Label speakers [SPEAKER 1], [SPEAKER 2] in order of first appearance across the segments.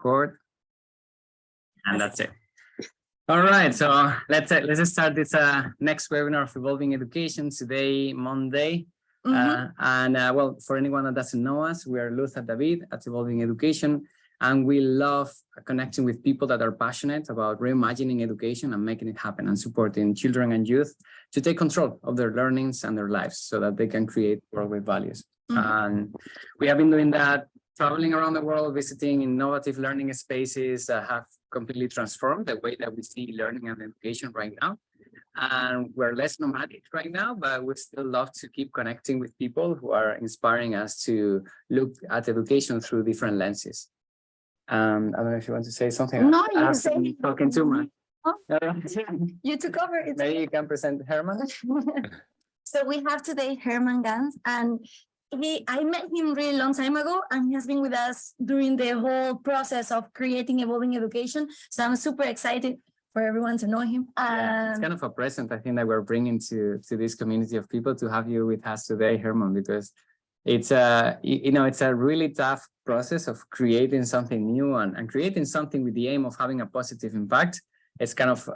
[SPEAKER 1] record, and that's it. All right, so let's start this next webinar of Evolving Education today, Monday. Well, for anyone that doesn't know us, we are Luz and David at Evolving Education, and we love connecting with people that are passionate about reimagining education and making it happen and supporting children and youth to take control of their learnings and their lives so that they can create world with values. And we have been doing that, traveling around the world, visiting innovative learning spaces that have completely transformed the way that we see learning and education right now. And we're less nomadic right now, but we still love to keep connecting with people who are inspiring us to look at education through different lenses. I don't know if you want to say something.
[SPEAKER 2] No, you say
[SPEAKER 1] talking too much.
[SPEAKER 2] Oh, you took over.
[SPEAKER 1] Maybe you can present Hermann.
[SPEAKER 2] So we have today Hermann Gams, and I met him really long time ago, and he has been with us during the whole process of creating Evolving Education. So I'm super excited for everyone to know him.
[SPEAKER 1] Yeah, it's kind of a present, I think, that we're bringing to this community of people to have you with us today, Hermann, because it's it's a really tough process of creating something new and creating something with the aim of having a positive impact. It's kind of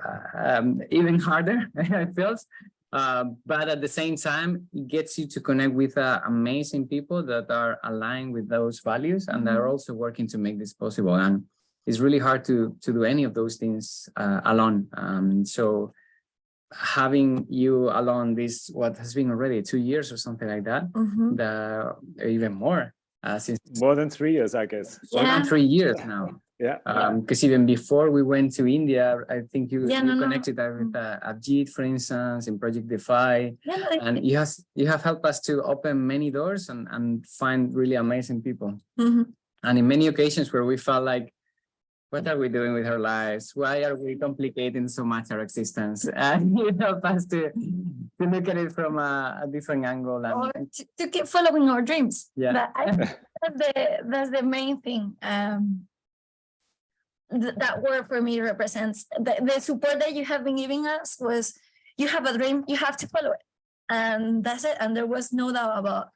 [SPEAKER 1] even harder, it feels. But at the same time, it gets you to connect with amazing people that are aligned with those values and that are also working to make this possible. And it's really hard to do any of those things alone. So having you along this, what has been already 2 years or something like that, even more. Since
[SPEAKER 3] more than 3 years, I guess.
[SPEAKER 1] More than 3 years now.
[SPEAKER 3] Yeah.
[SPEAKER 1] Because even before we went to India, I think you connected with Abjit, for instance, in Project Defy. And you have helped us to open many doors and find really amazing people. And in many occasions where we felt like, what are we doing with our lives? Why are we complicating so much our existence? And you help us to look at it from a different angle. And,
[SPEAKER 2] or to keep following our dreams.
[SPEAKER 1] Yeah.
[SPEAKER 2] But I think that's the main thing. That word for me represents the support that you have been giving us was, you have a dream, you have to follow it. And that's it. And there was no doubt about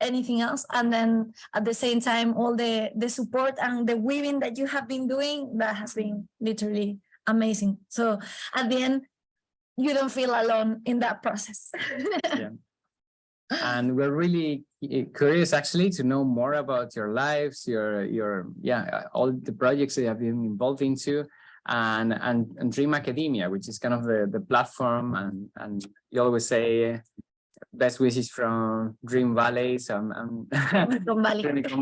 [SPEAKER 2] anything else. And then at the same time, all the support and the weaving that you have been doing, that has been literally amazing. So at the end, you don't feel alone in that process.
[SPEAKER 1] Yeah. And we're really curious actually to know more about your lives, your all the projects that you have been involved into, and DreamAcademia, which is kind of the platform, and you always say best wishes from Dream Valley, Silicon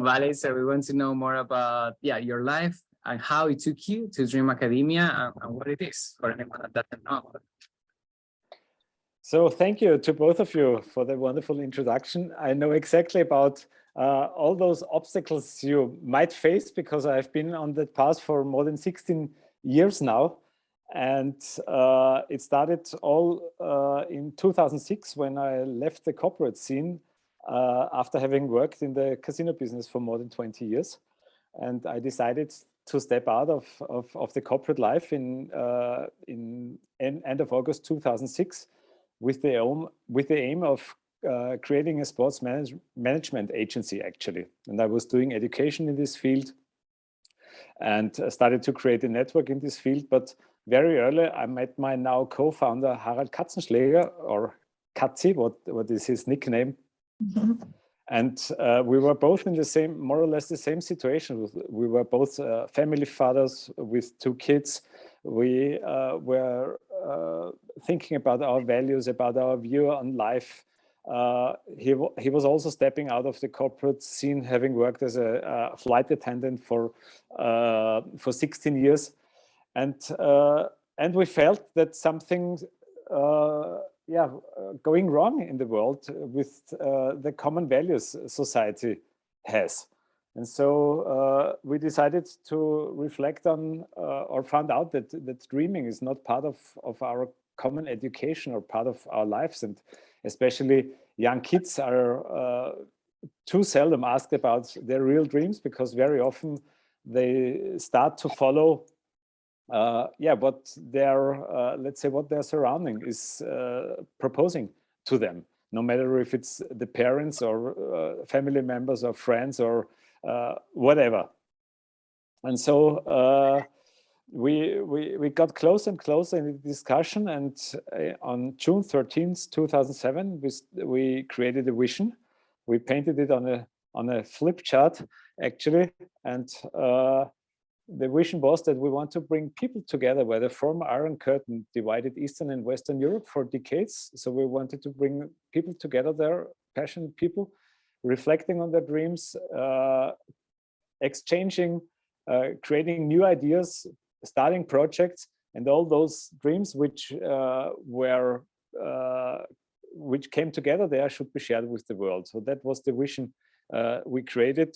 [SPEAKER 1] Valley. So we want to know more about your life and how it took you to DreamAcademia and what it is for anyone that doesn't know.
[SPEAKER 3] So thank you to both of you for the wonderful introduction. I know exactly about all those obstacles you might face because I've been on that path for more than 16 years now. And it started all in 2006 when I left the corporate scene after having worked in the casino business for more than 20 years. And I decided to step out of the corporate life in end of August 2006 with the aim of creating a sports management agency, actually. And I was doing education in this field and started to create a network in this field. But very early, I met my now co-founder, Harald Katzenschläger, or Katzi, what is his nickname. And we were both in the same, more or less the same situation. We were both family fathers with 2 kids. We were thinking about our values, about our view on life. He was also stepping out of the corporate scene, having worked as a flight attendant for 16 years. And we felt that something going wrong in the world with the common values society has. And so we decided to reflect on or found out that dreaming is not part of our common education or part of our lives. And especially young kids are too seldom asked about their real dreams, because very often they start to follow what their let's say what their surrounding is proposing to them, no matter if it's the parents or family members or friends or whatever. And so we got closer and closer in the discussion, and on June 13th, 2007, we created a vision. We painted it on a flip chart, actually, and the vision was that we want to bring people together where the former Iron Curtain divided Eastern and Western Europe for decades. So we wanted to bring people together there, passionate people, reflecting on their dreams, exchanging, creating new ideas, starting projects, and all those dreams which which came together there should be shared with the world. So that was the vision we created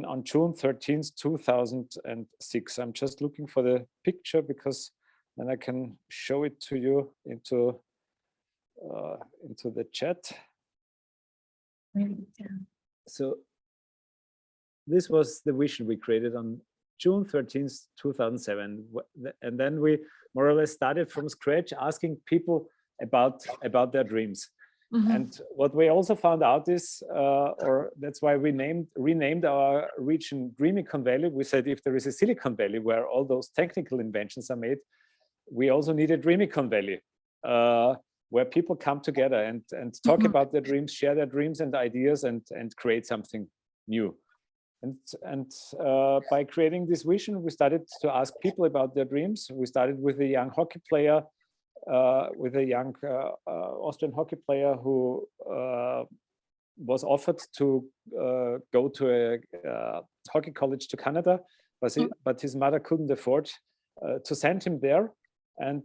[SPEAKER 3] on June 13th, 2006. I'm just looking for the picture because then I can show it to you into the chat. So this was the vision we created on June 13th, 2007. And then we more or less started from scratch, asking people about their dreams. Mm-hmm. And what we also found out is, or that's why we renamed our region Dreamicon Valley. We said if there is a Silicon Valley where all those technical inventions are made, we also need a Dreamicon Valley where people come together and talk about their dreams, share their dreams and ideas, and create something new. And by creating this vision, we started to ask people about their dreams. We started with a young hockey player, with a young Austrian hockey player who was offered to go to a hockey college to Canada, but his mother couldn't afford to send him there. And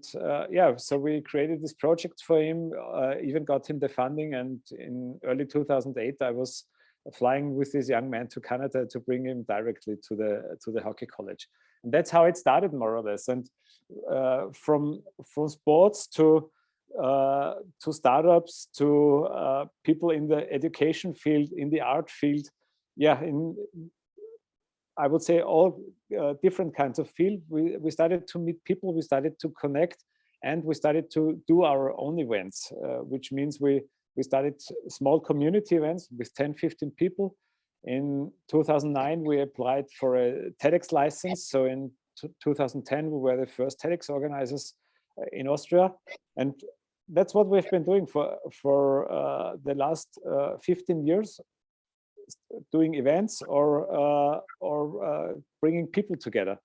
[SPEAKER 3] yeah, so we created this project for him, even got him the funding. And in early 2008, I was flying with this young man to Canada to bring him directly to the hockey college. And that's how it started, more or less. And from sports to startups to people in the education field, in the art field, yeah, I would say all different kinds of field. We started to meet people, we started to connect, and we started to do our own events, which means we started small community events with 10, 15 people. In 2009, we applied for a TEDx license. So in 2010, we were the first TEDx organizers in Austria. And that's what we've been doing for the last 15 years, doing events or bringing people together.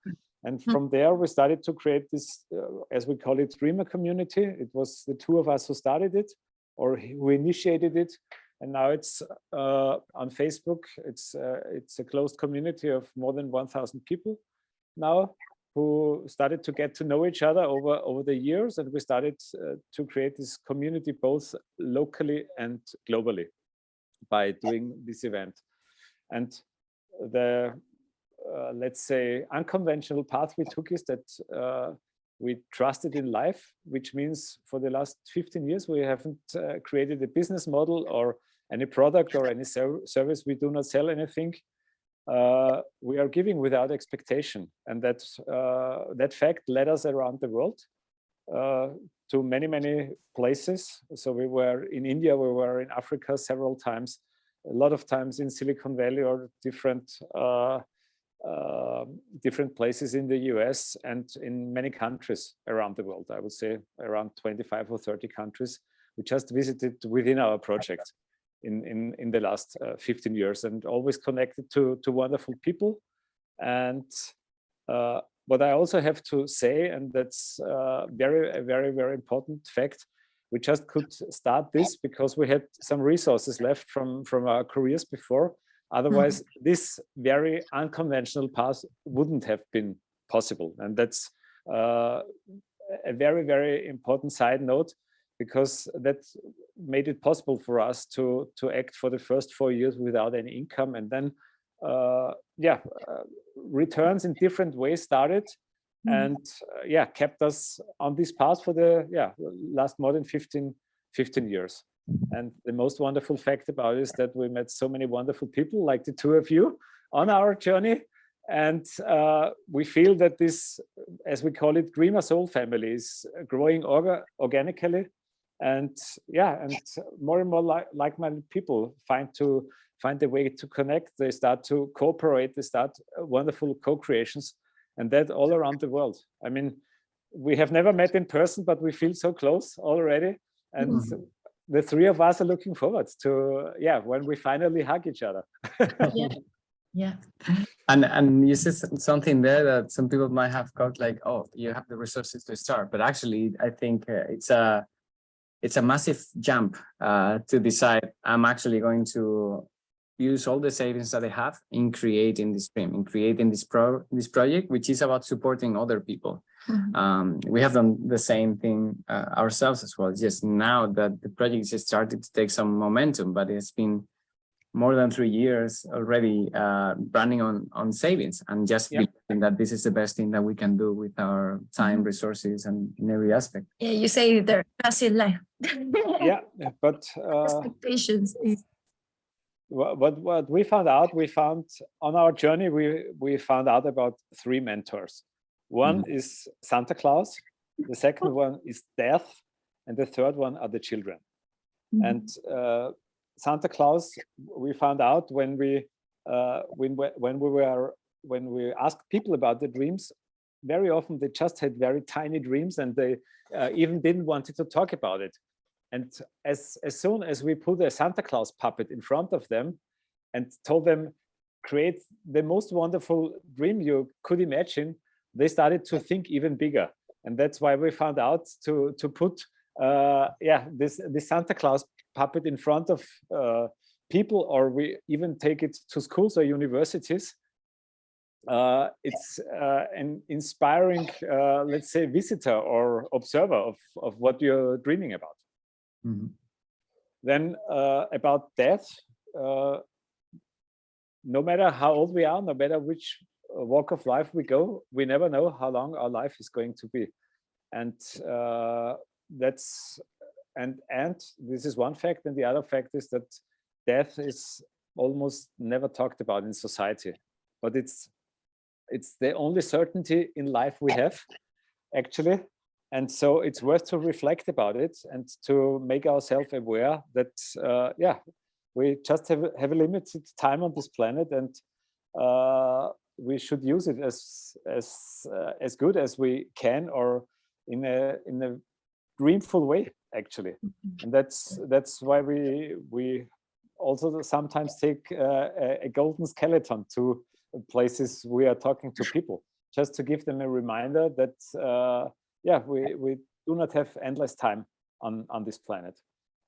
[SPEAKER 3] And from there, we started to create this, as we call it, Dreamer community. It was the two of us who started it, or who initiated it, and now it's on Facebook. It's a closed community of more than 1,000 people now who started to get to know each other over the years, and we started to create this community both locally and globally by doing this event. And the let's say unconventional path we took is that we trusted in life, which means for the last 15 years, we haven't created a business model or any product or any service. We do not sell anything. We are giving without expectation. And that fact led us around the world to many, many places. So we were in India, we were in Africa several times, a lot of times in Silicon Valley or different places in the US and in many countries around the world. I would say around 25 or 30 countries we just visited within our project in the last 15 years, and always connected to wonderful people. And what I also have to say, and that's a very, very important fact, we just could start this because we had some resources left from our careers before. Otherwise, this very unconventional path wouldn't have been possible. And that's a very, very important side note, because that made it possible for us to act for the first 4 years without any income. And then, returns in different ways started and, kept us on this path for the last more than 15 years. And the most wonderful fact about it is that we met so many wonderful people like the two of you on our journey. And we feel that this, as we call it, Dreamer Soul family is growing organically. And and more and more like-minded people find find a way to connect, they start to cooperate, they start wonderful co-creations, and that all around the world. I mean, we have never met in person, but we feel so close already. And the three of us are looking forward to, when we finally hug each other.
[SPEAKER 2] Yeah.
[SPEAKER 1] And you said something there that some people might have got like, oh, you have the resources to start, but actually I think it's a massive jump to decide I'm actually going to use all the savings that I have in creating this stream, in creating this project, which is about supporting other people. We have done the same thing ourselves as well. Just now that the project just started to take some momentum, but it's been more than 3 years already running on savings, and just believing that this is the best thing that we can do with our time, resources, and in every aspect.
[SPEAKER 2] Yeah, you say their passive life.
[SPEAKER 3] Yeah, but
[SPEAKER 2] expectations is
[SPEAKER 3] what we found out, on our journey, we found out about 3 mentors. One is Santa Claus, the second one is death, and the third one are the children. And Santa Claus, we found out when we asked people about their dreams, very often they just had very tiny dreams, and they even didn't want to talk about it. And as soon as we put a Santa Claus puppet in front of them and told them, create the most wonderful dream you could imagine, they started to think even bigger. And that's why we found out to put this Santa Claus puppet in front of people, or we even take it to schools or universities. It's an inspiring, let's say, visitor or observer of what you're dreaming about. Then about death, no matter how old we are, no matter which walk of life we go, we never know how long our life is going to be. And this is one fact, and the other fact is that death is almost never talked about in society, but it's the only certainty in life we have, actually. And so it's worth to reflect about it and to make ourselves aware that we just have a limited time on this planet, and we should use it as good as we can, or in a dreamful way, actually. And that's why we also sometimes take a golden skeleton to places we are talking to people, just to give them a reminder that we do not have endless time on this planet.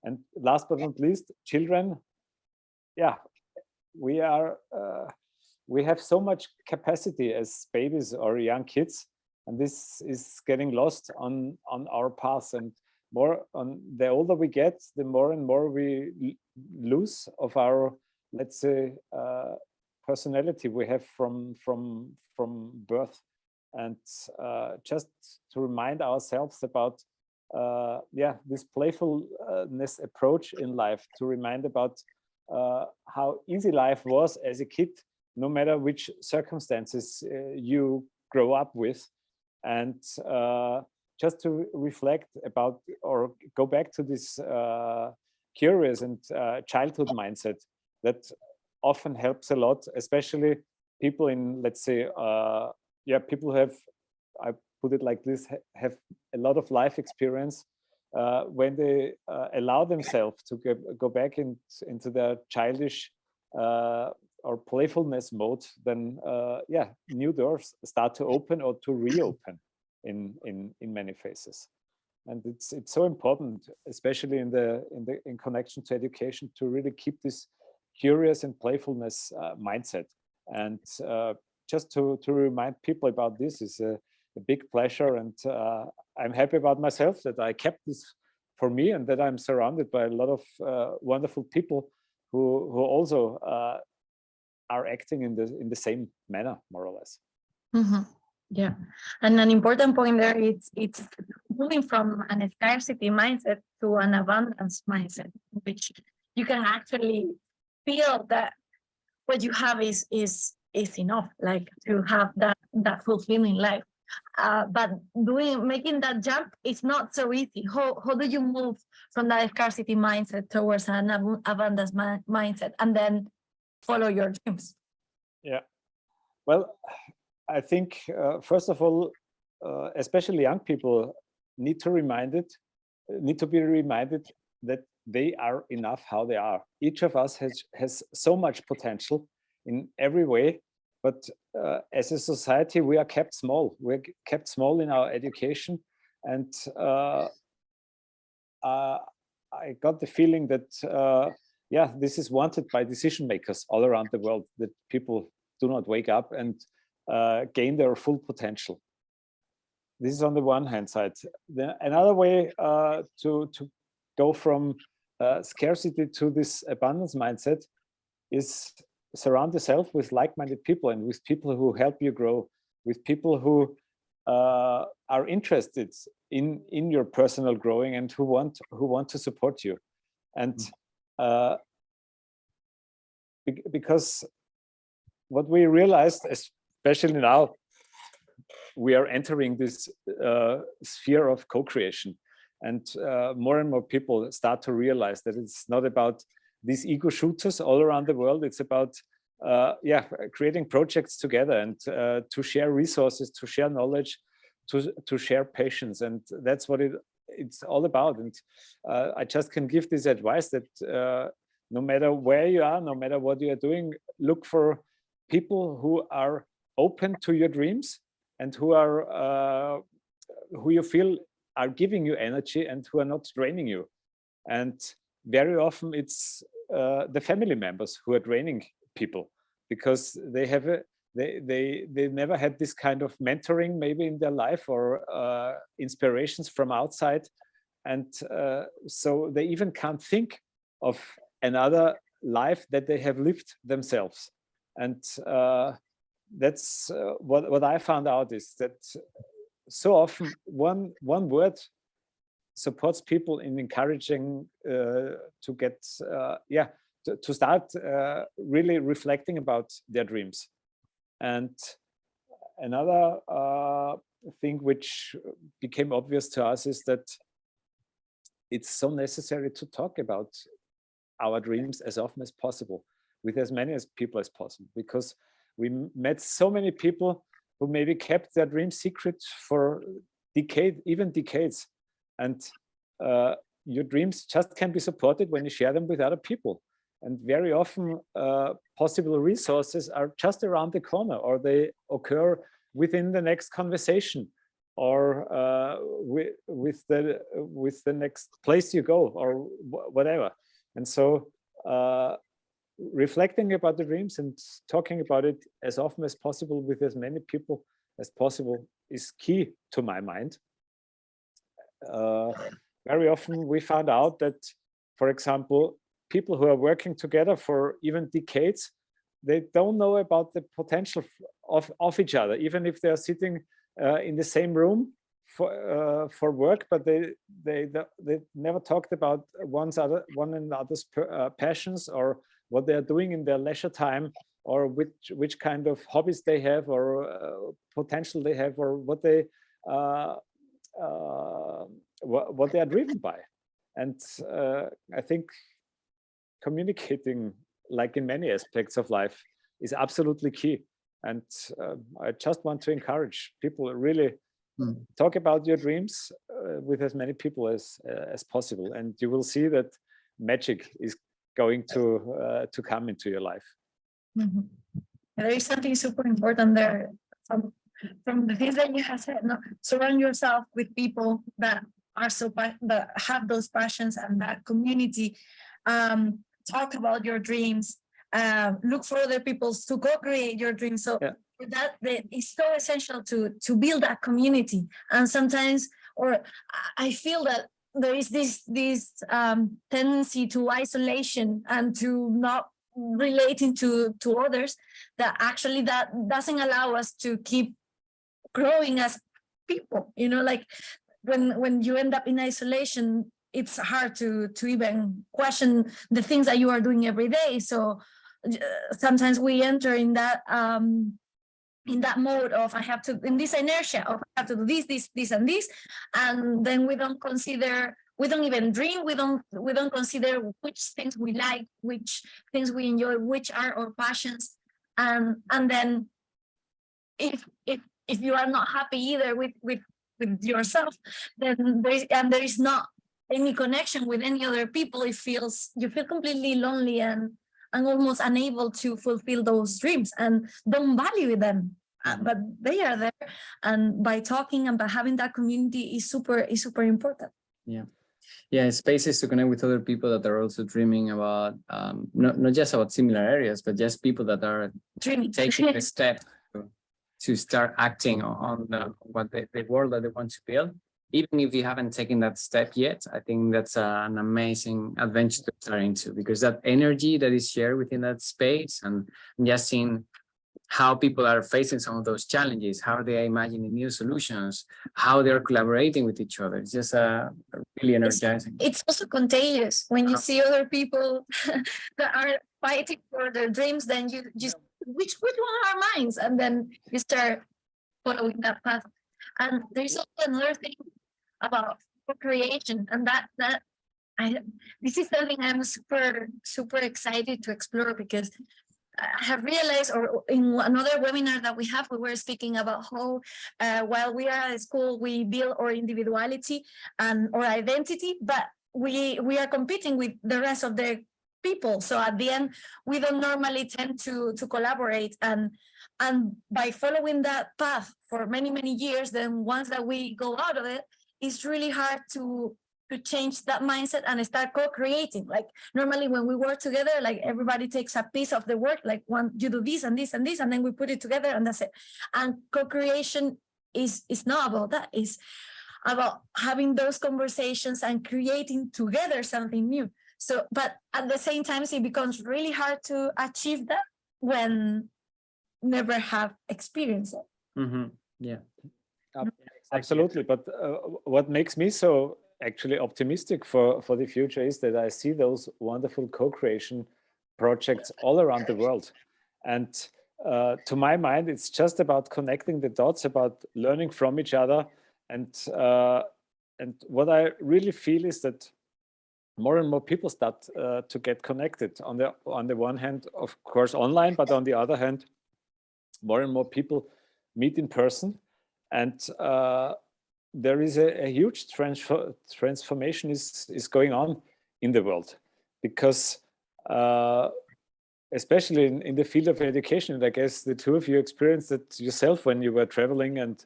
[SPEAKER 3] And last but not least, children. We have so much capacity as babies or young kids, and this is getting lost on our path. And the older we get, the more and more we lose of our, let's say, personality we have from birth. And just to remind ourselves about this playfulness approach in life, to remind about how easy life was as a kid, no matter which circumstances you grow up with, and just to reflect about, or go back to this curious and childhood mindset that often helps a lot, especially people in, let's say, people who have, I put it like this, have a lot of life experience. When they allow themselves to go back into their childish or playfulness mode, then new doors start to open or to reopen in many phases. And it's so important, especially in connection to education, to really keep this curious and playfulness mindset. And just to remind people about this is a big pleasure, and I'm happy about myself that I kept this for me, and that I'm surrounded by a lot of wonderful people who also are acting in the same manner, more or less.
[SPEAKER 2] Yeah, and an important point there is it's moving from an scarcity mindset to an abundance mindset, which you can actually feel that what you have is enough, like to have that fulfilling life. But making that jump is not so easy. How do you move from that scarcity mindset towards an abundance mindset, and then follow your dreams?
[SPEAKER 3] Yeah, well, I think first of all, especially young people need to be reminded that they are enough how they are. Each of us has so much potential in every way, but as a society, we are kept small. We're kept small in our education, and I got the feeling that yeah, this is wanted by decision makers all around the world, that people do not wake up and gain their full potential. This is on the one hand side. Another way to go from scarcity to this abundance mindset is surround yourself with like-minded people and with people who help you grow, with people who are interested in your personal growing and who want to support you. And because what we realized, especially now, we are entering this sphere of co-creation, and more people start to realize that it's not about these ego shooters all around the world. It's about yeah, creating projects together and to share resources, to share knowledge, to share patience, and that's what it's all about. And I just can give this advice that no matter where you are, no matter what you are doing, look for people who are open to your dreams and who you feel are giving you energy and who are not draining you. And very often it's the family members who are draining people, because they have they never had this kind of mentoring maybe in their life, or inspirations from outside, and so they even can't think of another life that they have lived themselves. And that's what I found out, is that so often one word supports people in encouraging to get yeah, to start really reflecting about their dreams. And another thing which became obvious to us is that it's so necessary to talk about our dreams as often as possible with as many people as possible, because we met so many people who maybe kept their dream secret for even decades. And your dreams just can be supported when you share them with other people. And very often possible resources are just around the corner, or they occur within the next conversation, or with the next place you go, or whatever. And so reflecting about the dreams and talking about it as often as possible with as many people as possible is key to my mind. Very often we found out that, for example, people who are working together for even decades, they don't know about the potential of each other, even if they are sitting in the same room for work, but they never talked about one another's passions, or what they are doing in their leisure time, or which kind of hobbies they have, or potential they have, or what they are driven by. And I think communicating, like in many aspects of life, is absolutely key. And I just want to encourage people, really talk about your dreams with as many people as possible, and you will see that magic is going to come into your life.
[SPEAKER 2] Mm-hmm. There is something super important there from the things that you have said. No, surround yourself with people that are that have those passions and that community. Talk about your dreams. Look for other people to co-create your dreams. So yeah, that is so essential to build that community. And sometimes, or I feel that there is this tendency to isolation and to not relating to others, that actually that doesn't allow us to keep growing as people. You know, like when you end up in isolation, it's hard to even question the things that you are doing every day. So sometimes we enter in that mode of in this inertia of I have to do this, and this, and then we don't consider we don't even dream. We don't consider which things we like, which things we enjoy, which are our passions. And then if you are not happy either with yourself, then there is not any connection with any other people. You feel completely lonely and almost unable to fulfill those dreams and don't value them. But they are there, and by talking and by having that community is super important.
[SPEAKER 1] Yeah, spaces to connect with other people that are also dreaming about not just about similar areas, but just people that are
[SPEAKER 2] Dreaming.
[SPEAKER 1] taking the step to start acting on the world that they want to build. Even if you haven't taken that step yet, I think that's an amazing adventure to start into, because that energy that is shared within that space, and just seeing how people are facing some of those challenges, how they are imagining new solutions, how they're collaborating with each other. It's just really energizing.
[SPEAKER 2] It's also contagious when you see other people that are fighting for their dreams. Then you just which one are mine, and then you start following that path. And there's also another thing about co-creation, and this is something I'm super excited to explore, because I have realized, or in another webinar that we were speaking about how while we are at school, we build our individuality and our identity, but we are competing with the rest of the people. So at the end, we don't normally tend to collaborate, and by following that path for many years, then once that we go out of it, it's really hard to change that mindset and start co-creating. Like normally when we work together, like everybody takes a piece of the work, like you do this and this and this, and then we put it together and that's it. And co-creation is not about that. It's about having those conversations and creating together something new. So, but at the same time, it becomes really hard to achieve that when never have experienced it.
[SPEAKER 1] Mm-hmm. Yeah.
[SPEAKER 3] Absolutely. But what makes me so actually optimistic for the future is that I see those wonderful co-creation projects all around the world. And to my mind, it's just about connecting the dots, about learning from each other. And what I really feel is that more and more people start to get connected. On the one hand, of course, online, but on the other hand, more and more people meet in person. And there is a huge transformation is going on in the world, because especially in the field of education, and I guess the two of you experienced it yourself when you were traveling and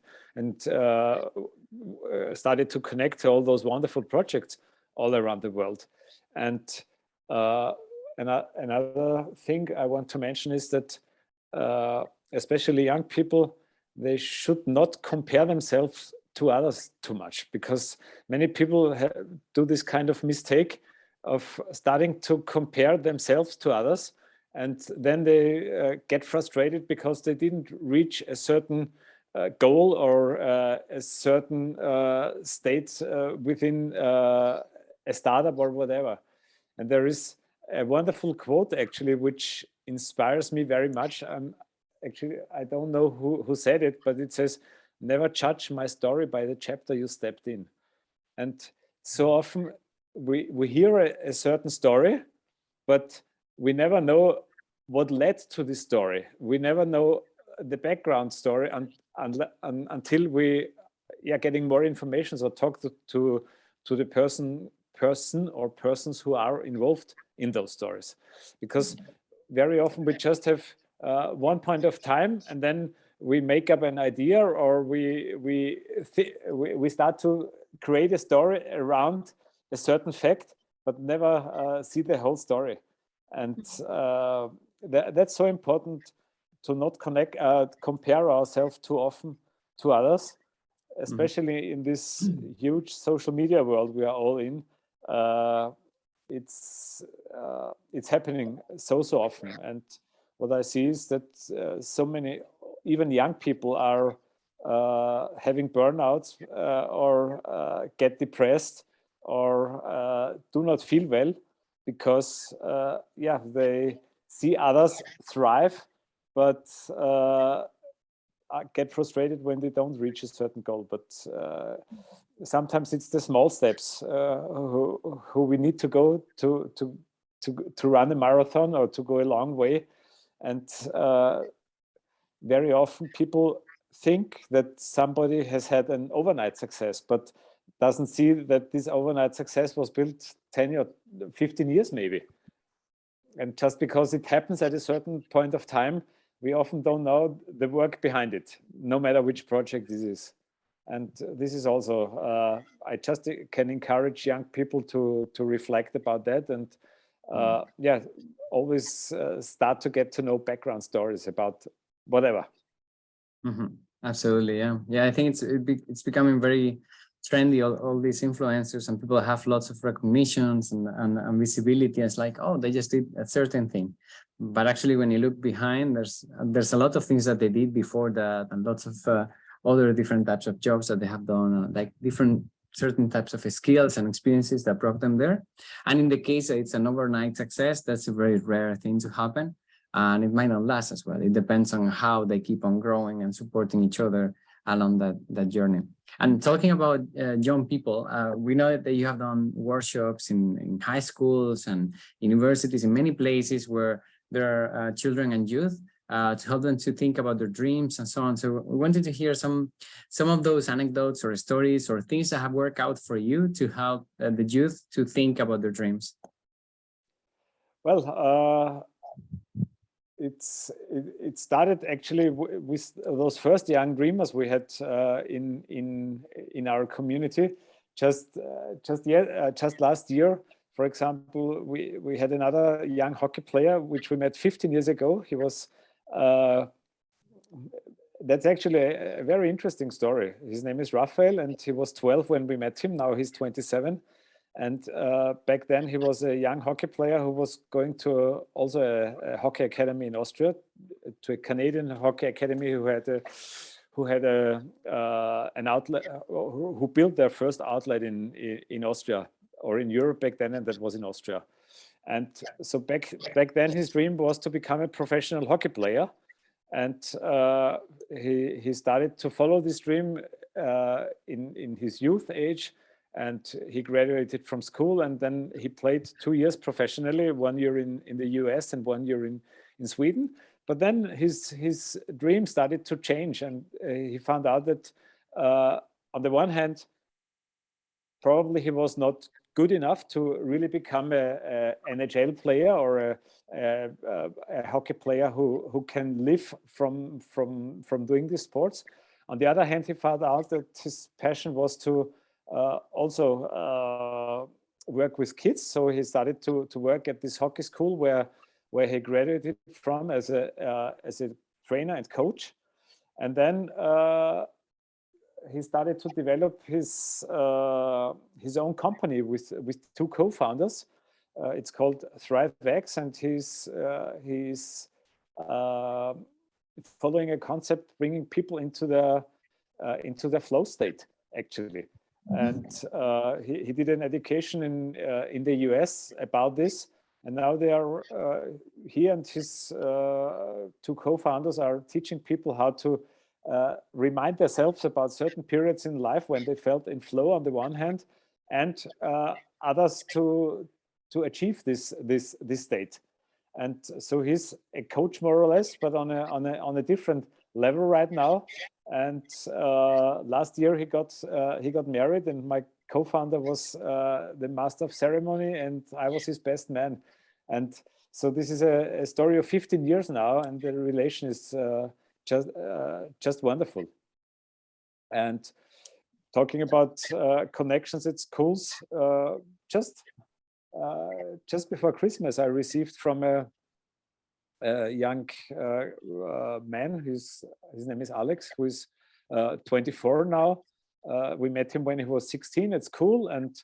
[SPEAKER 3] started to connect to all those wonderful projects all around the world. And another thing I want to mention is that especially young people, they should not compare themselves to others too much, because many people do this kind of mistake of starting to compare themselves to others, and then they get frustrated because they didn't reach a certain goal or a certain state within a startup or whatever. And there is a wonderful quote actually which inspires me very much. Actually, I don't know who said it, but it says, "Never judge my story by the chapter you stepped in." And so often we hear a certain story, but we never know what led to this story. We never know the background story until we are getting more information or talk to the person or persons who are involved in those stories. Because very often we just have one point of time, and then we make up an idea, or we start to create a story around a certain fact, but never see the whole story. And that's so important, to not compare ourselves too often to others, especially in this huge social media world we are all in. It's happening so often. And what I see is that so many, even young people, are having burnouts or get depressed or do not feel well, because they see others thrive, but get frustrated when they don't reach a certain goal, but sometimes it's the small steps who we need to go to run a marathon or to go a long way. And very often people think that somebody has had an overnight success, but doesn't see that this overnight success was built 10 or 15 years maybe. And just because it happens at a certain point of time, we often don't know the work behind it, no matter which project this is. And this is also, I just can encourage young people to reflect about that, and yeah, always start to get to know background stories about whatever.
[SPEAKER 1] Absolutely, yeah. Yeah, I think it's becoming very trendy, all these influencers, and people have lots of recognitions and visibility. It's like, oh, they just did a certain thing. But actually, when you look behind, there's a lot of things that they did before that, and lots of other different types of jobs that they have done, like certain types of skills and experiences that brought them there. And in the case that it's an overnight success, that's a very rare thing to happen. And it might not last as well. It depends on how they keep on growing and supporting each other along that journey. And talking about young people, we know that you have done workshops in high schools and universities, in many places where there are children and youth, to help them to think about their dreams and so on. So we wanted to hear some of those anecdotes or stories or things that have worked out for you to help the youth to think about their dreams.
[SPEAKER 3] Well, it started actually with those first young dreamers we had in our community. Just last year, for example, we had another young hockey player which we met 15 years ago. He was that's actually a very interesting story. His name is Raphael, and he was 12 when we met him. Now he's 27. And back then he was a young hockey player who was going to also a hockey academy in Austria, to a Canadian hockey academy who had an outlet, who built their first outlet in Austria, or in Europe back then, and that was in Austria. And so back then his dream was to become a professional hockey player, and he started to follow this dream in his youth age. And he graduated from school, and then he played 2 years professionally, 1 year in the US and 1 year in Sweden. But then his dream started to change, and he found out that on the one hand, probably he was not good enough to really become a NHL player or a hockey player who can live from doing these sports. On the other hand, he found out that his passion was to also work with kids. So he started to work at this hockey school where he graduated from as a trainer and coach. And then he started to develop his own company with 2 co-founders. It's called ThriveX, and he's following a concept, bringing people into the flow state, actually. And he did an education in the US about this, and now they are he and his 2 co-founders are teaching people how to remind themselves about certain periods in life when they felt in flow on the one hand, and others to achieve this state. And so he's a coach more or less, but on a different level right now. And last year he got married, and my co-founder was the master of ceremony, and I was his best man. And so this is a story of 15 years now, and the relation is just wonderful. And talking about connections at schools, just before Christmas, I received from a young man. His name is Alex, who is 24 now. We met him when he was 16 at school, and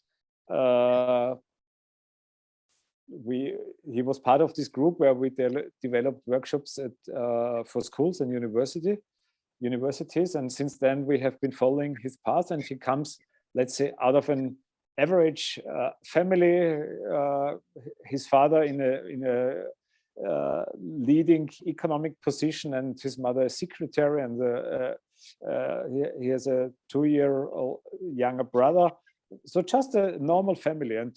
[SPEAKER 3] he was part of this group where we developed workshops for schools and universities. And since then, we have been following his path, and he comes, let's say, out of an average family. His father in a leading economic position, and his mother is secretary, and he has a 2-year-old younger brother. So just a normal family. And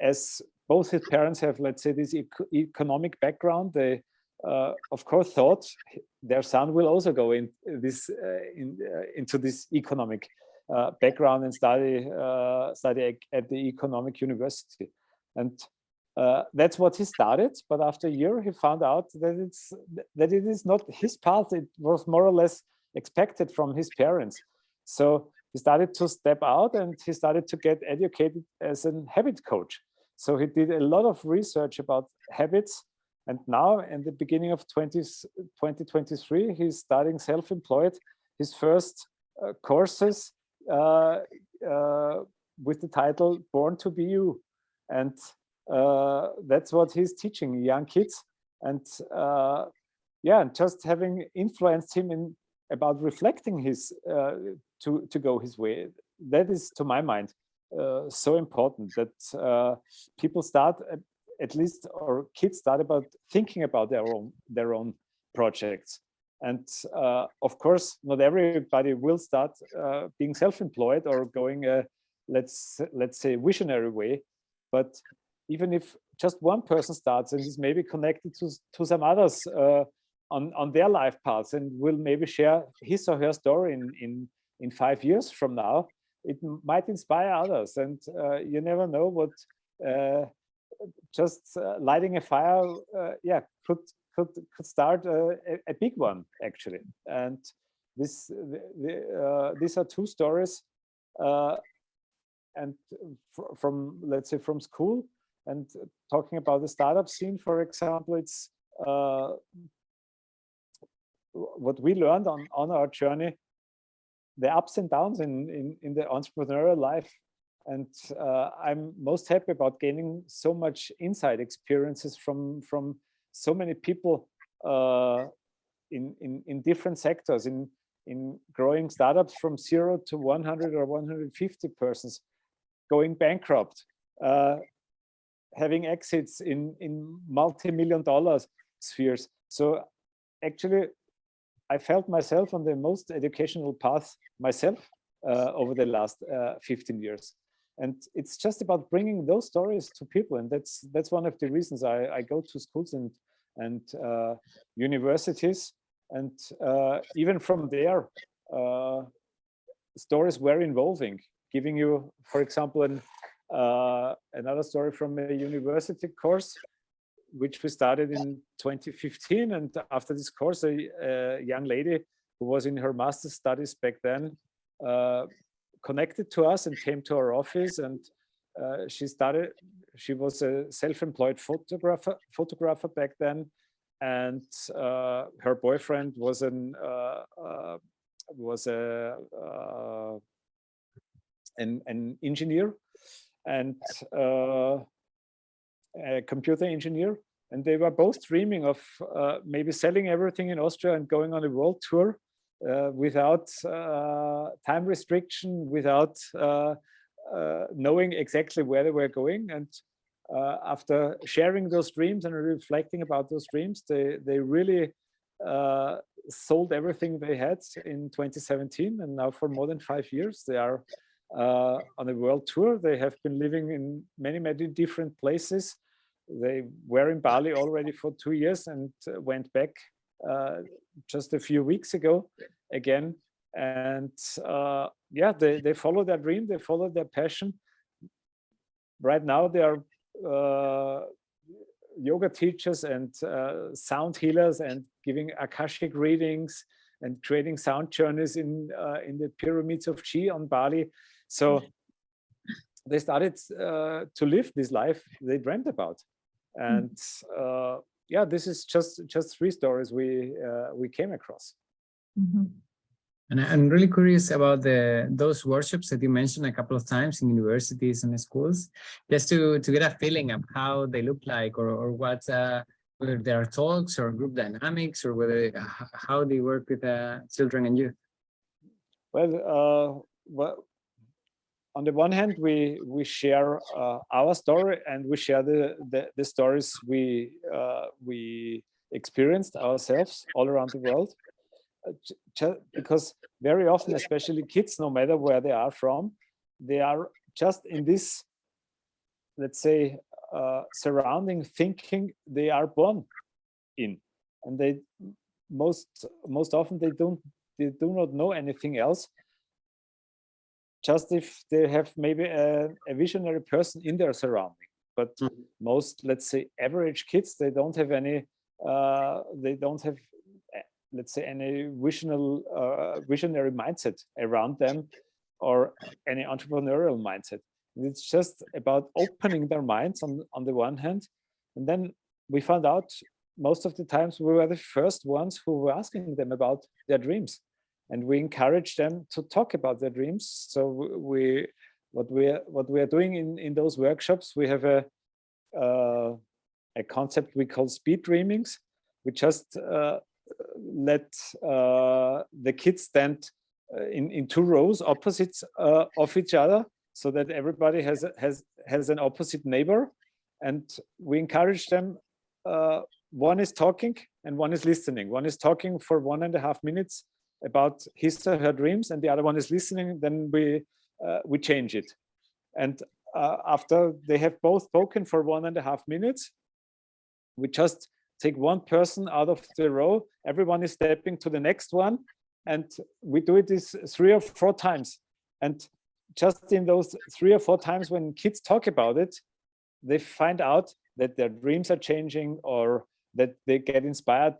[SPEAKER 3] as both his parents have, let's say, this economic background, they of course thought their son will also go in this into this economic background and study at the economic university. And that's what he started. But after a year, he found out that it is not his path. It was more or less expected from his parents. So he started to step out, and he started to get educated as a habit coach. So he did a lot of research about habits. And now, in the beginning of 2023, he's starting self-employed. His first courses with the title "Born to Be You," and that's what he's teaching young kids. And yeah, just having influenced him in about reflecting his to go his way. That is, to my mind, so important that people start at least, or kids start about thinking about their own projects. And of course, not everybody will start being self-employed or going a let's say visionary way. But even if just one person starts and is maybe connected to some others on their life paths, and will maybe share his or her story in 5 years from now, it might inspire others. And you never know what just lighting a fire, yeah, could start a big one, actually. And these are two stories, and from, let's say, from school. And talking about the startup scene, for example, it's what we learned on our journey, the ups and downs in the entrepreneurial life. And I'm most happy about gaining so much inside experiences from so many people in different sectors, in growing startups from 0 to 100 or 150 persons, going bankrupt, having exits in multi-million-dollar spheres. So actually, I felt myself on the most educational path myself over the last 15 years. And it's just about bringing those stories to people. And that's one of the reasons I go to schools and universities. And even from there, stories were involving. Giving you, for example, another story from a university course, which we started in 2015. And after this course, a young lady who was in her master's studies back then connected to us and came to our office. And she was a self-employed photographer back then. And her boyfriend was an engineer, and a computer engineer, and they were both dreaming of maybe selling everything in Austria and going on a world tour without time restriction, without knowing exactly where they were going. And after sharing those dreams and reflecting about those dreams, they really sold everything they had in 2017, and now for more than 5 years they are on a world tour. They have been living in many different places. They were in Bali already for 2 years and went back just a few weeks ago again. And yeah, they follow their dream, they follow their passion. Right now they are yoga teachers and sound healers, and giving Akashic readings and creating sound journeys in the pyramids of Chi on Bali. So they started to live this life they dreamt about. And yeah, this is just 3 stories we came across.
[SPEAKER 2] Mm-hmm.
[SPEAKER 1] And I'm really curious about those workshops that you mentioned a couple of times in universities and schools, just to get a feeling of how they look like, or what, whether there are talks or group dynamics, or whether how they work with children and youth.
[SPEAKER 3] Well, on the one hand, we share our story, and we share the stories we experienced ourselves all around the world. Because very often, especially kids, no matter where they are from, they are just in this, let's say, surrounding thinking they are born in, and they most often they do not know anything else. Just if they have maybe a visionary person in their surrounding, but most, let's say, average kids, they don't have any, let's say, any visionary mindset around them, or any entrepreneurial mindset. It's just about opening their minds on the one hand, and then we found out most of the times we were the first ones who were asking them about their dreams. And we encourage them to talk about their dreams. So what we are doing in those workshops, we have a concept we call speed dreamings. We just let the kids stand in 2 rows opposites of each other, so that everybody has an opposite neighbor, and we encourage them. One is talking and one is listening. One is talking for 1.5 minutes about his or her dreams, and the other one is listening. Then we change it, and after they have both spoken for 1.5 minutes, we just take one person out of the row. Everyone is stepping to the next one, and we do it this 3 or 4 times. And just in those 3 or 4 times, when kids talk about it, they find out that their dreams are changing, or that they get inspired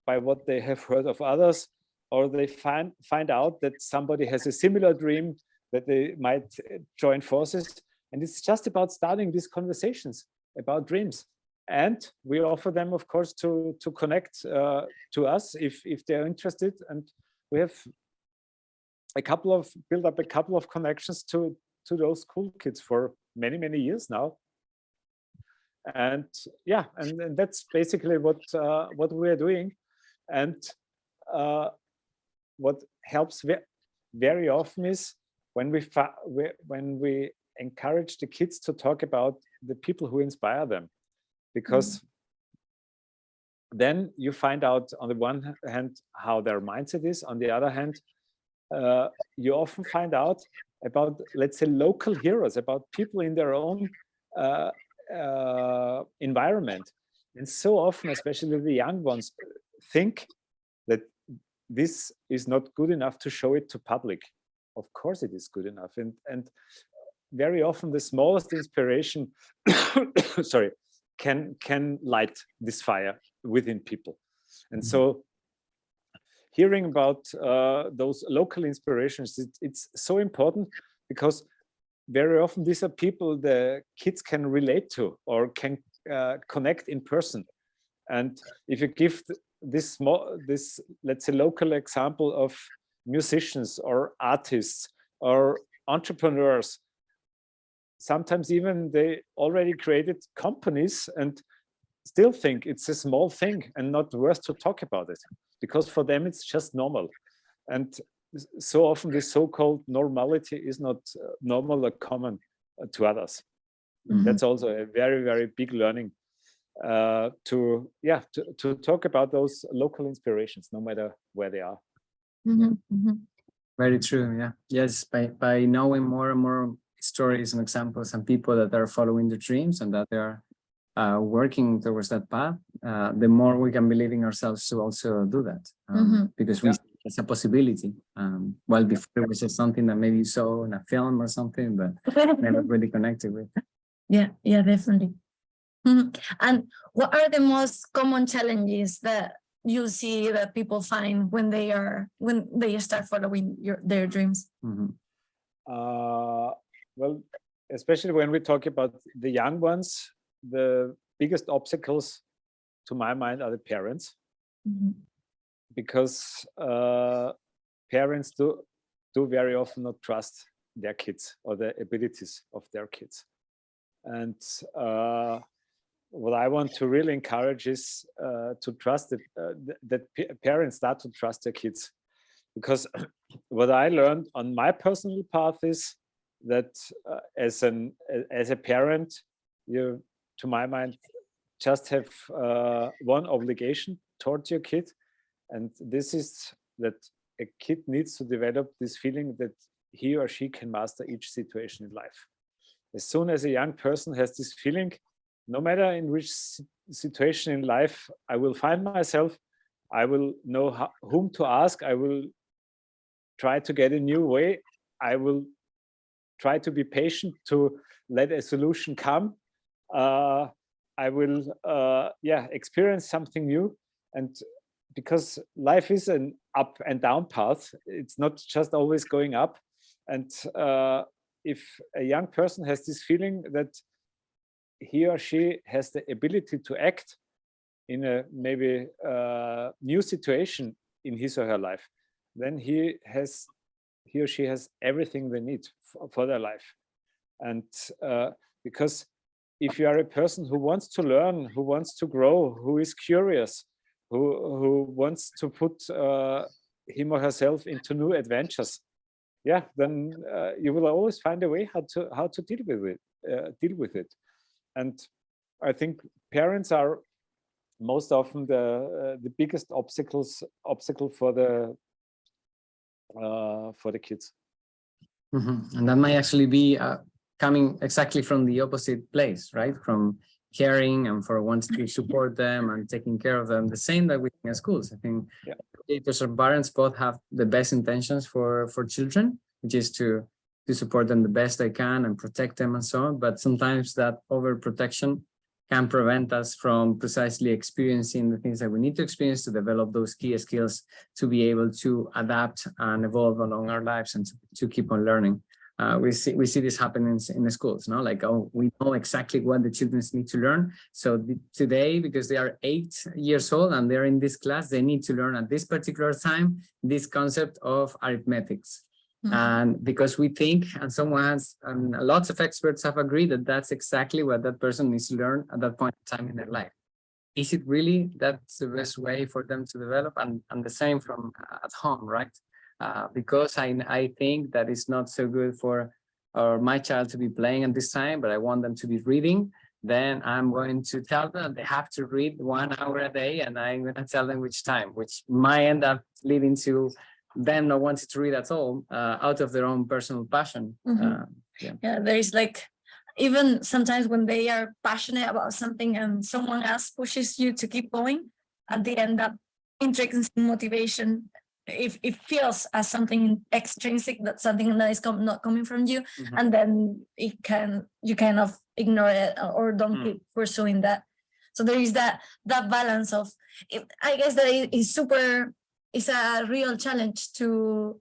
[SPEAKER 3] by what they have heard of others, or they find out that somebody has a similar dream, that they might join forces. And it's just about starting these conversations about dreams. And we offer them, of course, to connect to us if they're interested. And we have built up a couple of connections to those school kids for many years now. And yeah, and that's basically what we are doing. And what helps very often is when we encourage the kids to talk about the people who inspire them, because then you find out, on the one hand, how their mindset is. On the other hand, you often find out about, let's say, local heroes, about people in their own environment. And so often, especially the young ones, think that this is not good enough to show it to public. Of course it is good enough. And very often the smallest inspiration sorry, can light this fire within people. And so hearing about those local inspirations, it's so important, because very often these are people the kids can relate to or can connect in person. And if you give this let's say local example of musicians or artists or entrepreneurs, sometimes even they already created companies and still think it's a small thing and not worth to talk about it, because for them it's just normal. And so often this so-called normality is not normal or common to others. That's also a very big learning, to talk about those local inspirations, no matter where they are.
[SPEAKER 1] Very true. Yeah. Yes. By knowing more and more stories and examples and people that are following their dreams and that they are working towards that path, the more we can believe in ourselves to also do that, because we see it's a possibility. Well, before it was just something that maybe you saw in a film or something, but never really connected with.
[SPEAKER 2] Yeah, definitely. And what are the most common challenges that you see that people find when they start following their dreams?
[SPEAKER 3] Well, especially when we talk about the young ones, the biggest obstacles, to my mind, are the parents, because parents do very often not trust their kids or the abilities of their kids. And what I want to really encourage is to trust that parents start to trust their kids, because what I learned on my personal path is that as a parent, you, to my mind, just have one obligation towards your kid, and this is that a kid needs to develop this feeling that he or she can master each situation in life. As soon as a young person has this feeling, no matter in which situation in life I will find myself, I will know whom to ask, I will try to get a new way, I will try to be patient to let a solution come. I will experience something new. And because life is an up and down path, it's not just always going up. And if a young person has this feeling that he or she has the ability to act in a maybe new situation in his or her life, then he or she has everything they need for their life. And because if you are a person who wants to learn, who wants to grow, who is curious, who wants to put him or herself into new adventures, then you will always find a way how to deal with it. And I think parents are most often the biggest obstacle for the kids.
[SPEAKER 1] Mm-hmm. And that might actually be coming exactly from the opposite place, right? From caring and for wanting to support them and taking care of them. The same that we think in schools. I think educators and parents both have the best intentions for children, which is to support them the best they can and protect them and so on. But sometimes that overprotection can prevent us from precisely experiencing the things that we need to experience to develop those key skills to be able to adapt and evolve along our lives and to keep on learning. We see this happening in the schools, no? Like, oh, we know exactly what the children need to learn. So today, because they are 8 years old and they're in this class, they need to learn at this particular time this concept of arithmetics. Mm-hmm. And because we think, and lots of experts have agreed that that's exactly what that person needs to learn at that point in time in their life. Is it really that's the best way for them to develop? And the same from at home, right? Because I think that it's not so good for my child to be playing at this time, but I want them to be reading, then I'm going to tell them they have to read 1 hour a day, and I'm going to tell them which time, which might end up leading to them not wanting to read at all out of their own personal passion.
[SPEAKER 2] Mm-hmm. There is like, even sometimes when they are passionate about something and someone else pushes you to keep going, at the end, that intrinsic motivation, if it feels as something extrinsic, that's something that is not coming from you, mm-hmm. and then you kind of ignore it or don't keep pursuing that. So there is that balance of it. I guess that it's a real challenge to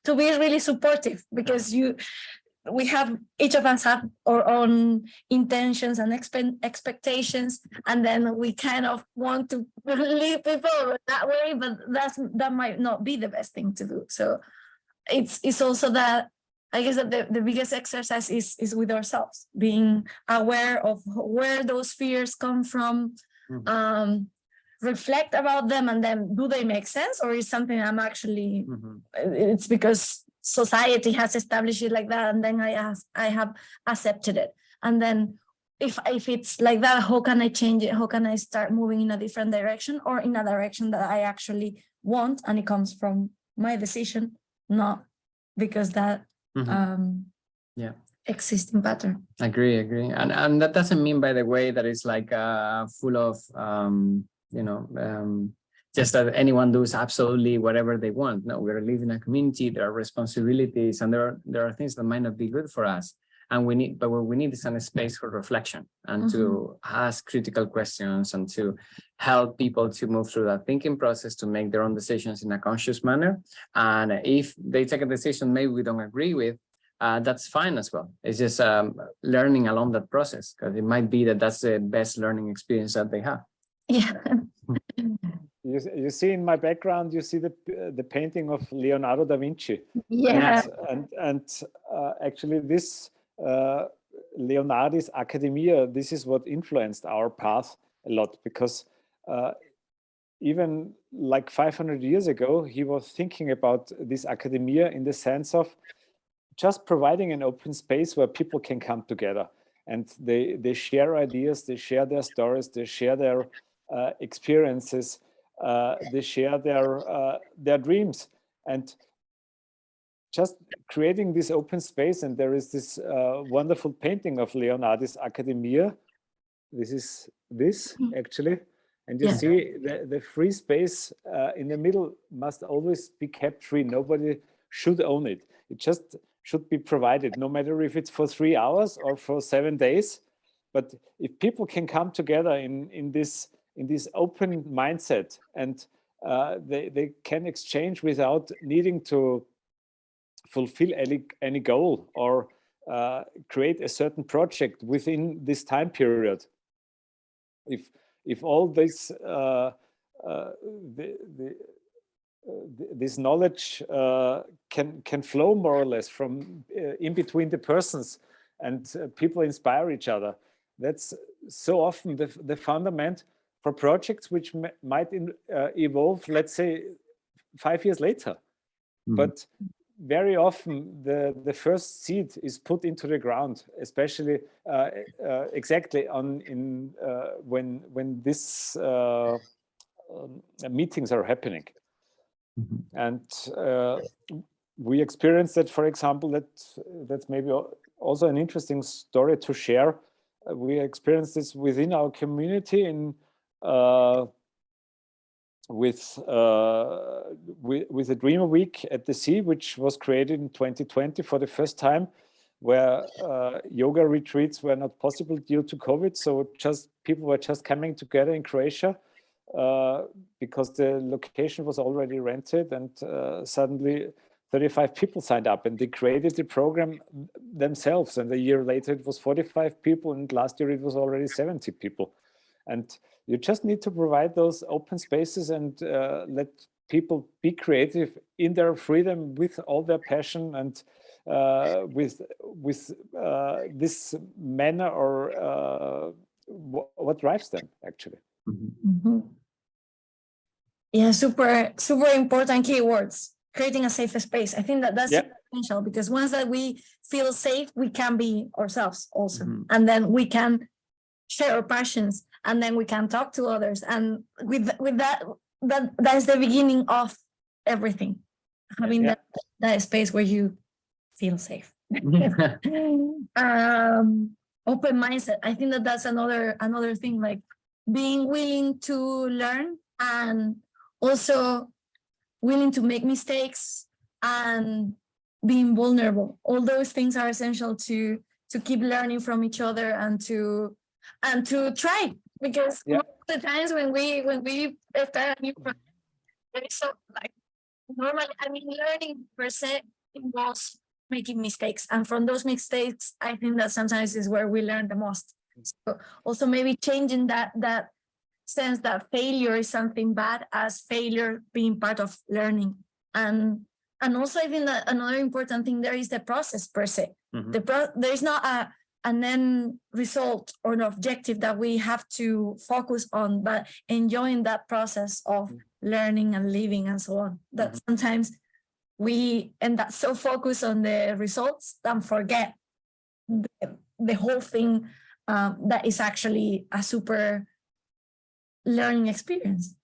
[SPEAKER 2] be really supportive, because each of us have our own intentions and expectations, and then we kind of want to lead people that way, but that might not be the best thing to do. So it's also that, I guess, that the biggest exercise is with ourselves, being aware of where those fears come from, reflect about them, and then do they make sense, or is something I'm actually it's because society has established it like that, and then I have accepted it. And then if it's like that, how can I change it? How can I start moving in a different direction, or in a direction that I actually want, and it comes from my decision, not because that existing pattern.
[SPEAKER 1] Agree. And that doesn't mean, by the way, that it's like full of just that anyone does absolutely whatever they want. No, we're living in a community, there are responsibilities, and there are things that might not be good for us. And what we need is a space for reflection and to ask critical questions and to help people to move through that thinking process, to make their own decisions in a conscious manner. And if they take a decision maybe we don't agree with, that's fine as well. It's just learning along that process, because it might be that that's the best learning experience that they have.
[SPEAKER 2] Yeah.
[SPEAKER 3] You see in my background, you see the painting of Leonardo da Vinci.
[SPEAKER 2] Yeah.
[SPEAKER 3] And actually this Leonardo's Academia, this is what influenced our path a lot, because even like 500 years ago, he was thinking about this Academia in the sense of just providing an open space where people can come together and they share ideas, they share their stories, they share their experiences, they share their dreams, and just creating this open space. And there is this wonderful painting of Leonardo's Academia. This is this actually. And you see the free space in the middle must always be kept free. Nobody should own it. It just should be provided, no matter if it's for 3 hours or for 7 days. But if people can come together in this open mindset, and they can exchange without needing to fulfill any goal or create a certain project within this time period. If all this this knowledge can flow more or less from in between the persons, and people inspire each other, that's so often the fundament for projects which might evolve, let's say, 5 years later. But very often the first seed is put into the ground, especially exactly when this meetings are happening. And we experienced that, for example, that's maybe also an interesting story to share. We experienced this within our community with a Dreamer Week at the Sea, which was created in 2020 for the first time, where yoga retreats were not possible due to COVID. So people were just coming together in Croatia because the location was already rented, and suddenly 35 people signed up, and they created the program themselves. And a year later it was 45 people, and last year it was already 70 people. And you just need to provide those open spaces and let people be creative in their freedom, with all their passion, and with this manner or what drives them actually.
[SPEAKER 2] Yeah, super important keywords. Creating a safe space. I think that's essential, because once that we feel safe, we can be ourselves also, and then we can share our passions, and then we can talk to others, and with that's the beginning of everything. Having that space where you feel safe. Open mindset. I think that's another thing, like being willing to learn, and also willing to make mistakes, and being vulnerable. All those things are essential to keep learning from each other, and to try, because most of the times when we start a new project, there is so, like, normally, I mean, learning per se involves making mistakes, and from those mistakes, I think that sometimes is where we learn the most. So also maybe changing that sense that failure is something bad, as failure being part of learning. And also I think that another important thing there is the process per se. There is not an end result or an objective that we have to focus on, but enjoying that process of learning and living and so on. That sometimes we end up so focused on the results and forget the whole thing that is actually a super learning experience.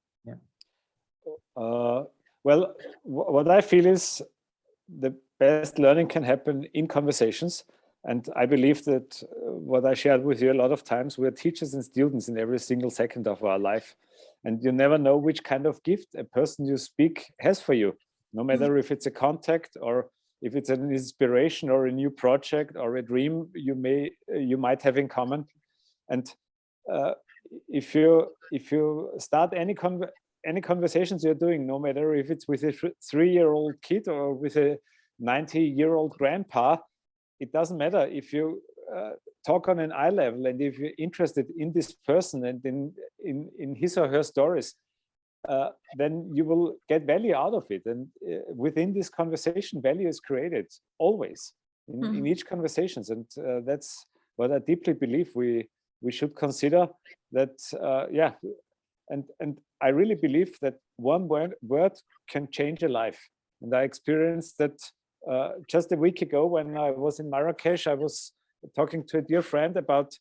[SPEAKER 3] Well, what I feel is the best learning can happen in conversations. And I believe that what I shared with you a lot of times, we're teachers and students in every single second of our life. And you never know which kind of gift a person you speak has for you, no matter if it's a contact, or if it's an inspiration, or a new project, or a dream you might have in common. And if you start any conversations you're doing, no matter if it's with a 3-year-old kid or with a 90-year-old grandpa, it doesn't matter. If you talk on an eye level, and if you're interested in this person and in his or her stories, then you will get value out of it. And within this conversation, value is created always in each conversations. And that's what I deeply believe we should consider. That and I really believe that one word can change a life. And I experienced that just a week ago when I was in Marrakesh, I was talking to a dear friend about,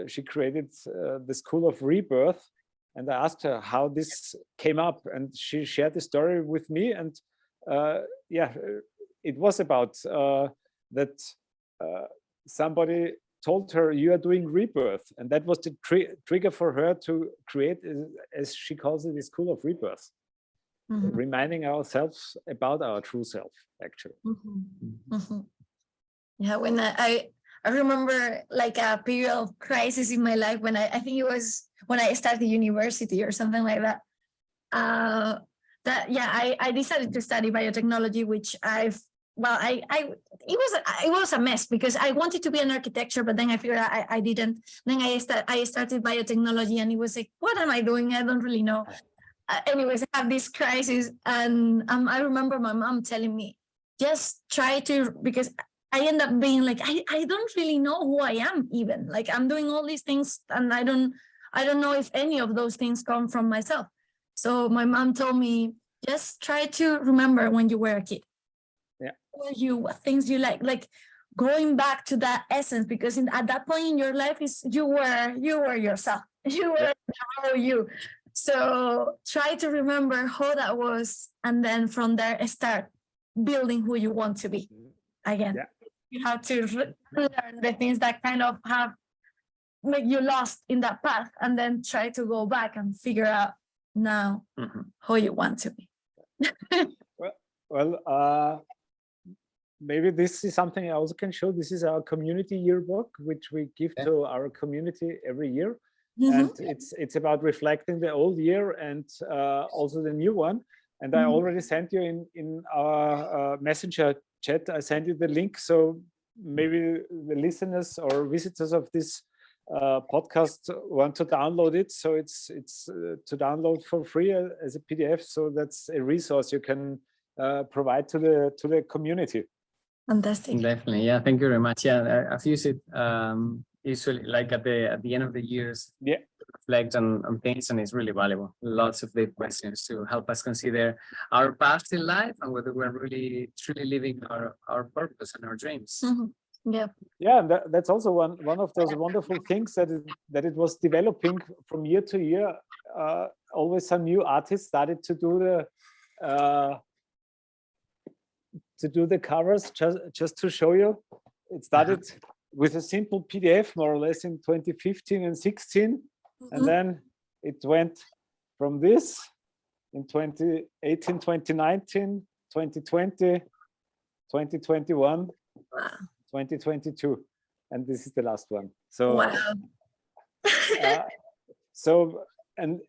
[SPEAKER 3] she created the School of Rebirth, and I asked her how this came up, and she shared the story with me. And yeah, it was about that somebody told her, you are doing rebirth, and that was the trigger for her to create, as she calls it, the School of Rebirth. Reminding ourselves about our true self, actually.
[SPEAKER 2] Yeah, when I remember like a period of crisis in my life when I think it was when I started university or something like that. I decided to study biotechnology, which it was a mess because I wanted to be an architecture, but then I figured I didn't. Then I started biotechnology, and it was like, what am I doing? I don't really know. Anyways, I have this crisis, and I remember my mom telling me, just try to, because I end up being like, I don't really know who I am even. Like I'm doing all these things, and I don't know if any of those things come from myself. So my mom told me, just try to remember when you were a kid.
[SPEAKER 3] Yeah.
[SPEAKER 2] What things you like going back to that essence, because at that point in your life is you were yourself. You were you. So try to remember how that was, and then from there start building who you want to be. Again, you have to learn the things that kind of have make you lost in that path, and then try to go back and figure out now who you want to be.
[SPEAKER 3] Maybe this is something I also can show. This is our community yearbook, which we give to our community every year. And it's about reflecting the old year and also the new one. And I already sent you in our messenger chat, I sent you the link. So maybe the listeners or visitors of this podcast want to download it. So it's to download for free as a PDF. So that's a resource you can provide to the community.
[SPEAKER 2] Fantastic.
[SPEAKER 1] Definitely. Yeah. Thank you very much. Yeah. I've used it usually like at the end of the years.
[SPEAKER 3] Yeah.
[SPEAKER 1] Reflect on things, and it's really valuable. Lots of deep questions to help us consider our past in life and whether we're really truly living our purpose and our dreams.
[SPEAKER 2] Yeah.
[SPEAKER 3] Yeah, and that's also one of those wonderful things that it was developing from year to year. Always some new artists started to do the covers. Just to show you, it started with a simple PDF more or less in 2015 and 16, and then it went from this in 2018, 2019, 2020, 2021. 2022, and this is the last one. So, and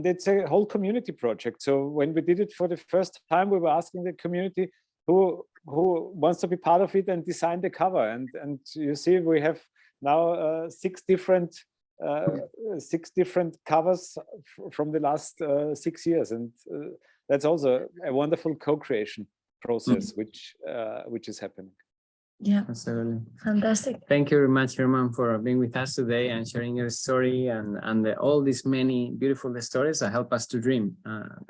[SPEAKER 3] it's a whole community project. So when we did it for the first time, we were asking the community who wants to be part of it and design the cover. And you see, we have now 6 different covers from the last 6 years, and that's also a wonderful co-creation process, which is happening.
[SPEAKER 2] Yeah,
[SPEAKER 1] absolutely.
[SPEAKER 2] Fantastic.
[SPEAKER 1] Thank you very much, Hermann, for being with us today and sharing your story and all these many beautiful stories that help us to dream,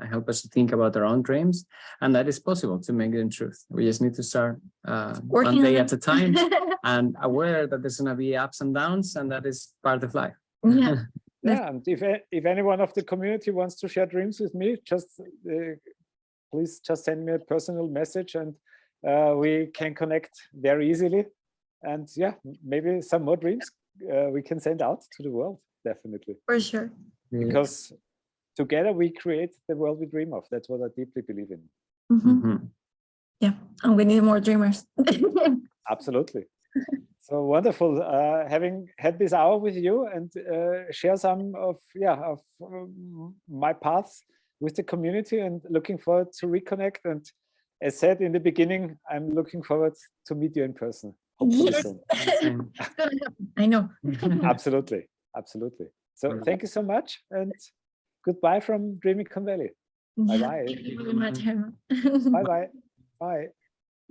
[SPEAKER 1] help us to think about our own dreams, and that is possible to make them truth. We just need to start one day at a time and aware that there's going to be ups and downs, and that is part of life.
[SPEAKER 2] Yeah.
[SPEAKER 3] Yeah, and if anyone of the community wants to share dreams with me, just please just send me a personal message, and we can connect very easily. And yeah, maybe some more dreams we can send out to the world, definitely.
[SPEAKER 2] For sure.
[SPEAKER 3] Because together we create the world we dream of. That's what I deeply believe in.
[SPEAKER 2] Yeah, and we need more dreamers.
[SPEAKER 3] Absolutely. So wonderful having had this hour with you and share some of my paths with the community, and looking forward to reconnect. And as said in the beginning, I'm looking forward to meet you in person. Hopefully soon.
[SPEAKER 2] It's gonna happen. I know.
[SPEAKER 3] Absolutely. So thank you so much, and goodbye from Dreaming Valley. Bye-bye.
[SPEAKER 2] Thank you very much, Hermann.
[SPEAKER 3] Bye-bye. Bye.